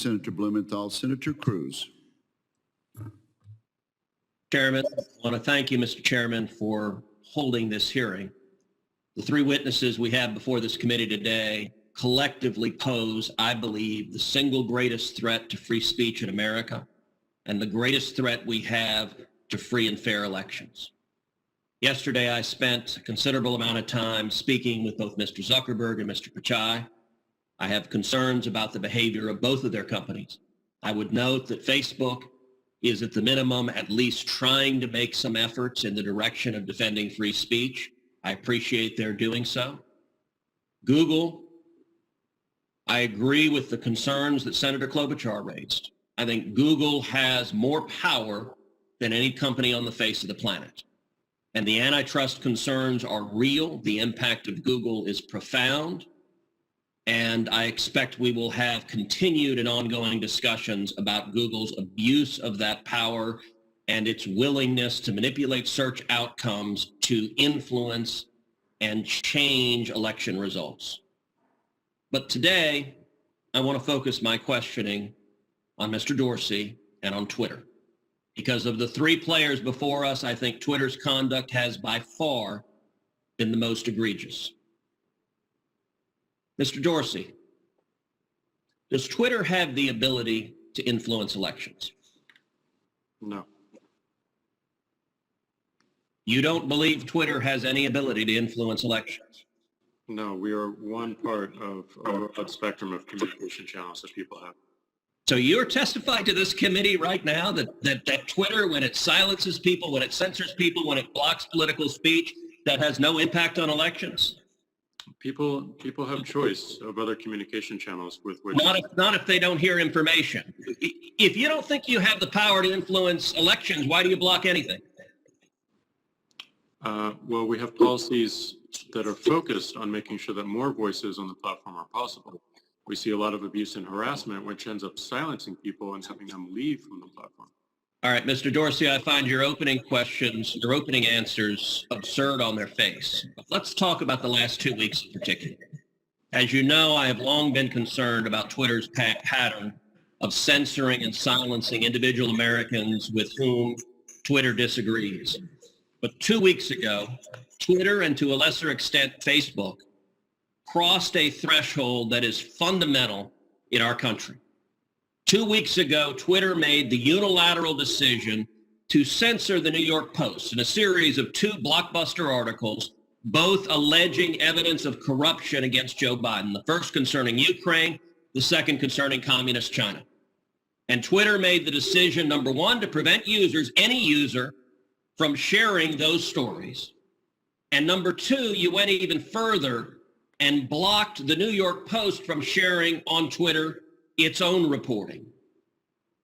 Senator Blumenthal. Senator Cruz. Chairman, I want to thank you, Mr. Chairman, for holding this hearing. The three witnesses we have before this committee today collectively pose, I believe, the single greatest threat to free speech in America and the greatest threat we have to free and fair elections. Yesterday, I spent a considerable amount of time speaking with both Mr. Zuckerberg and Mr. Pichai. I have concerns about the behavior of both of their companies. I would note that Facebook is at the minimum at least trying to make some efforts in the direction of defending free speech. I appreciate their doing so. Google, I agree with the concerns that Senator Klobuchar raised. I think Google has more power than any company on the face of the planet. And the antitrust concerns are real. The impact of Google is profound. And I expect we will have continued and ongoing discussions about Google's abuse of that power and its willingness to manipulate search outcomes to influence and change election results. But today, I want to focus my questioning on Mr. Dorsey and on Twitter. Because of the three players before us, I think Twitter's conduct has by far been the most egregious. Mr. Dorsey, does Twitter have the ability to influence elections? No. You don't believe Twitter has any ability to influence elections? No, we are one part of a broad spectrum of communication channels that people have. So you're testifying to this committee right now that Twitter, when it silences people, when it censors people, when it blocks political speech, that has no impact on elections? People have choice of other communication channels with which... Not if they don't hear information. If you don't think you have the power to influence elections, why do you block anything? Well, we have policies that are focused on making sure that more voices on the platform are possible. We see a lot of abuse and harassment, which ends up silencing people and having them leave from the platform. All right, Mr. Dorsey, I find your opening questions, your opening answers absurd on their face. But let's talk about the last 2 weeks in particular. As you know, I have long been concerned about Twitter's pattern of censoring and silencing individual Americans with whom Twitter disagrees. But 2 weeks ago, Twitter, and to a lesser extent Facebook, crossed a threshold that is fundamental in our country. 2 weeks ago, Twitter made the unilateral decision to censor the New York Post in a series of 2 blockbuster articles, both alleging evidence of corruption against Joe Biden, the first concerning Ukraine, the second concerning communist China. And Twitter made the decision, number one, to prevent users, any user, from sharing those stories. And number two, you went even further and blocked the New York Post from sharing on Twitter its own reporting.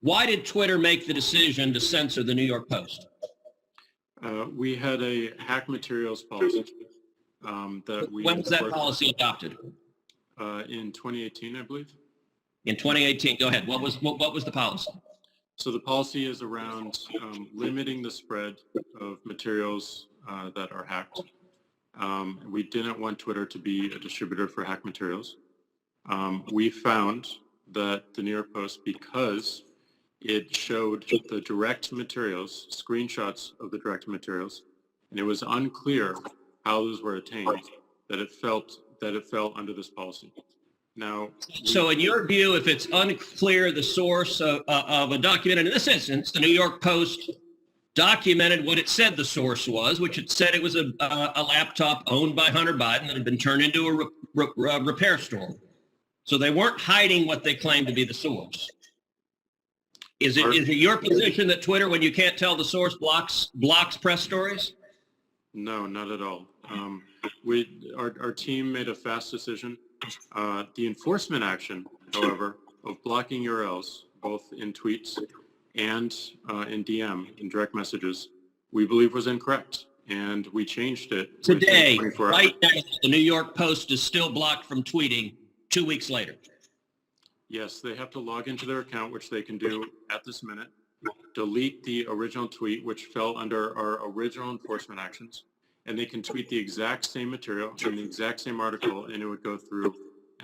Why did Twitter make the decision to censor the New York Post? We had a hack materials policy that we... When was that policy adopted? In 2018, I believe. In 2018, go ahead. What was the policy? So the policy is around limiting the spread of materials that are hacked. We didn't want Twitter to be a distributor for hack materials. We found that the New York Post, because it showed the direct materials, screenshots of the direct materials, and it was unclear how those were attained, that it fell under this policy. Now, so in your view, if it's unclear the source of a document, and in this instance, the New York Post documented what it said the source was, which it said it was a laptop owned by Hunter Biden that had been turned into a repair store. So they weren't hiding what they claimed to be the source. Is it your position that Twitter, when you can't tell the source, blocks press stories? No, not at all. Our team made a fast decision. The enforcement action, however, of blocking URLs, both in tweets and in DM, in direct messages, we believe was incorrect. And we changed it. Today, right now, the New York Post is still blocked from tweeting 2 weeks later. Yes, they have to log into their account, which they can do at this minute, delete the original tweet, which fell under our original enforcement actions, and they can tweet the exact same material in the exact same article, and it would go through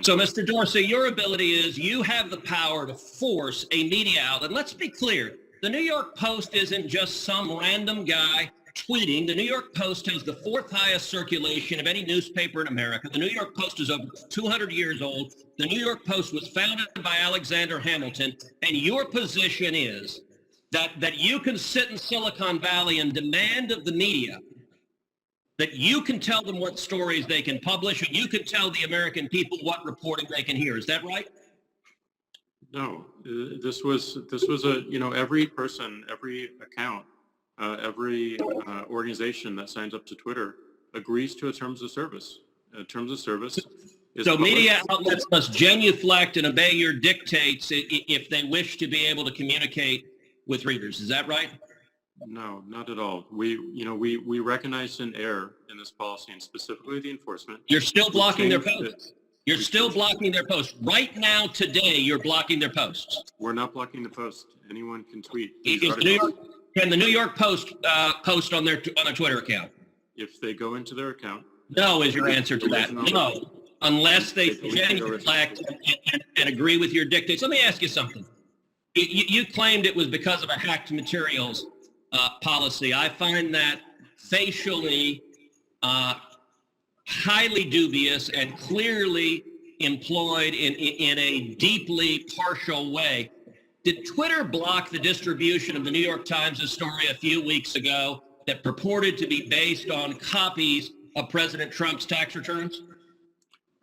So, Mr. Dorsey, your ability is you have the power to force a media outlet. Let's be clear. The New York Post isn't just some random guy tweeting. The New York Post has the fourth highest circulation of any newspaper in America. The New York Post is over 200 years old. The New York Post was founded by Alexander Hamilton. And your position is that you can sit in Silicon Valley and demand of the media that you can tell them what stories they can publish, and you can tell the American people what reporting they can hear. Is that right? No, this was a, every person, every account, every organization that signs up to Twitter agrees to a terms of service. Terms of service is so published. Media outlets must genuflect and obey your dictates if they wish to be able to communicate with readers. Is that right? No, not at all. We recognize an error in this policy, and specifically the enforcement. You're still blocking their changed posts. You're still blocking their posts. Right now, today, you're blocking their posts. We're not blocking the post. Anyone can tweet. Can the New York Post post on their Twitter account? If they go into their account. No is your answer to that. No, unless they genuflect and agree with your dictates. Let me ask you something. You claimed it was because of a hacked materials policy. I find that facially highly dubious and clearly employed in a deeply partial way. Did Twitter block the distribution of the New York Times' story a few weeks ago that purported to be based on copies of President Trump's tax returns?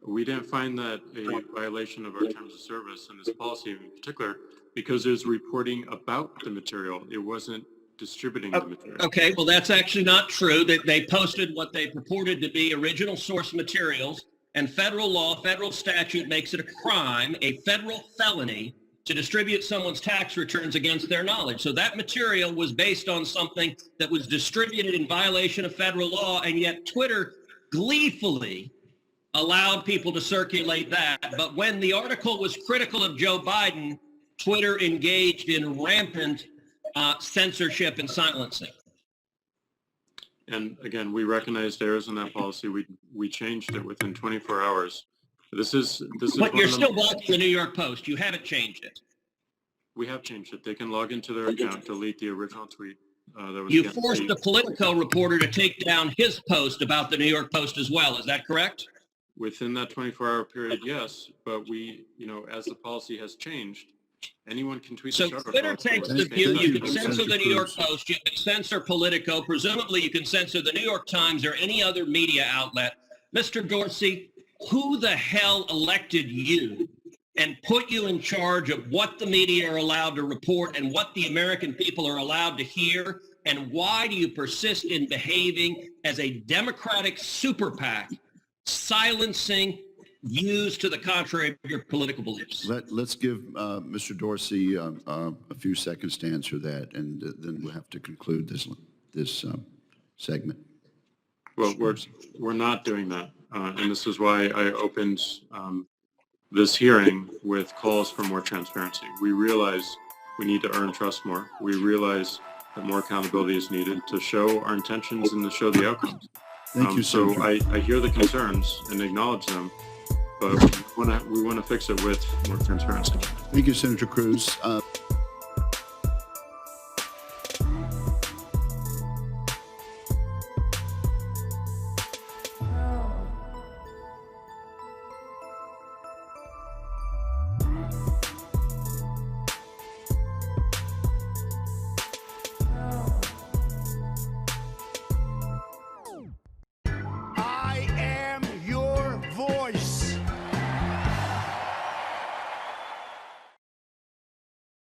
We didn't find that a violation of our terms of service and this policy in particular, because it was reporting about the material. It wasn't distributing the material. Okay, well, that's actually not true. They posted what they purported to be original source materials, and federal law, federal statute makes it a crime, a federal felony, to distribute someone's tax returns against their knowledge. So that material was based on something that was distributed in violation of federal law, and yet Twitter gleefully allowed people to circulate that. But when the article was critical of Joe Biden, Twitter engaged in rampant censorship and silencing. And again, we recognized errors in that policy. We changed it within 24 hours. This is. But you're still blocking the New York Post. You haven't changed it. We have changed it. They can log into their account, delete the original tweet. That was You forced the Politico reporter to take down his post about the New York Post as well. Is that correct? Within that 24-hour period, yes. But we, as the policy has changed, anyone can tweet. So the Twitter takes the view you can censor the New York Post, you can censor Politico, presumably you can censor the New York Times or any other media outlet. Mr. Dorsey, who the hell elected you and put you in charge of what the media are allowed to report and what the American people are allowed to hear? And why do you persist in behaving as a Democratic super PAC, silencing views to the contrary of your political beliefs? Let's give Mr. Dorsey a few seconds to answer that, and then we'll have to conclude this segment. Well, we're not doing that, and this is why I opened this hearing with calls for more transparency. We realize we need to earn trust more. We realize that more accountability is needed to show our intentions and to show the outcomes. Thank you, so Senator. I hear the concerns and acknowledge them, but we want to fix it with more transparency. Thank you, Senator Cruz.